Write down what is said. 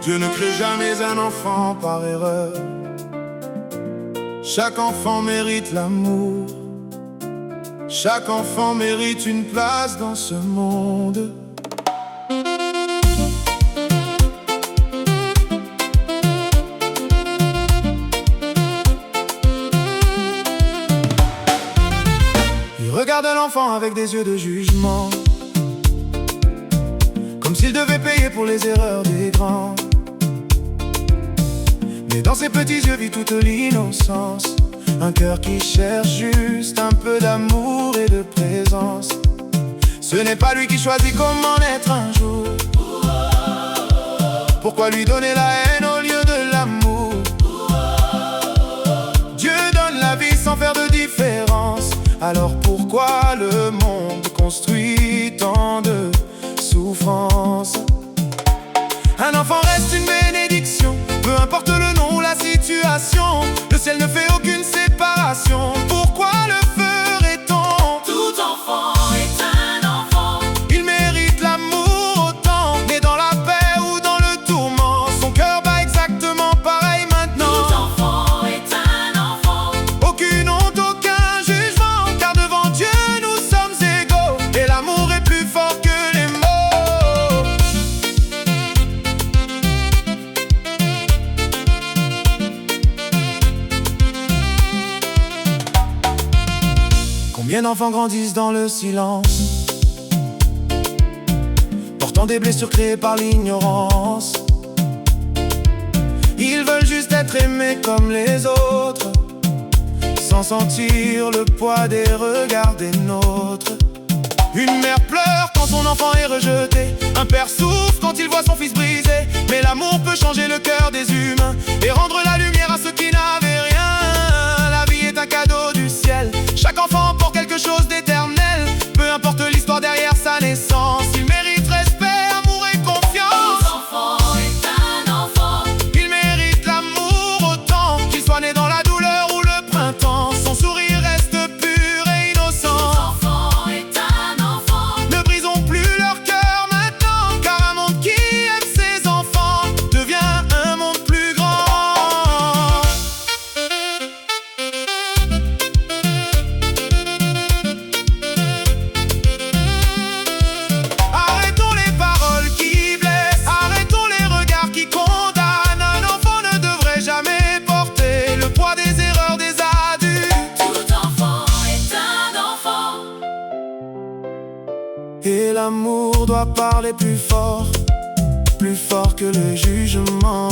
Dieu ne crée jamais un enfant par erreur. Chaque enfant mérite l'amour. Chaque enfant mérite une place dans ce monde. Il regarde l'enfant avec des yeux de jugement, comme s'il devait payer pour les erreurs des grands. Mais dans ses petits yeux vit toute l'innocence, un cœur qui cherche juste un peu d'amour et de présence. Ce n'est pas lui qui choisit comment naître un jour. Pourquoi lui donner la haine au lieu de l'amour? Dieu donne la vie sans faire de différence. Alors pourquoi le monde construit tant de souffrance? Un enfant reste une bénédiction, peu importe le nom ou la situation. Le ciel ne fait aucune séparation. Pourquoi le ferait-on? Tout enfant est un enfant. Il mérite l'amour autant. Né dans la paix ou dans le tourment, son cœur bat exactement pareil maintenant. Tout enfant est un enfant. Aucune honte, aucun jugement, car devant Dieu nous sommes égaux. Et l'amour est plus fort que les mots. Combien d'enfants grandissent dans le silence, portant des blessures créées par l'ignorance. Ils veulent juste être aimés comme les autres, sans sentir le poids des regards des nôtres. Une mère pleure quand son enfant est rejeté. Un père souffre quand il voit son fils brisé. Mais l'amour peut changer le cœur des humains et rendre la lumière à ceux qui n'avaient rien. La vie est un cadeau du ciel. Chaque enfant porte quelque chose d'éternel. Peu importe l'histoire derrière sa naissance, il mérite respect, amour et confiance. Tout enfant est un enfant. Il mérite l'amour autant, qu'il soit né dans la douleur ou le printemps. Son sourire reste pur et innocent. Tout enfant est un enfant. Ne brisons plus leur cœur maintenant, car un monde qui aime ses enfants devient un monde plus grand. Arrêtons les paroles qui blessent, arrêtons les regards qui condamnent. Un enfant ne devrait jamais porter le poids des erreurs des adultes. Tout enfant est un enfant. Et l'amour doit parler plus fort que le jugement.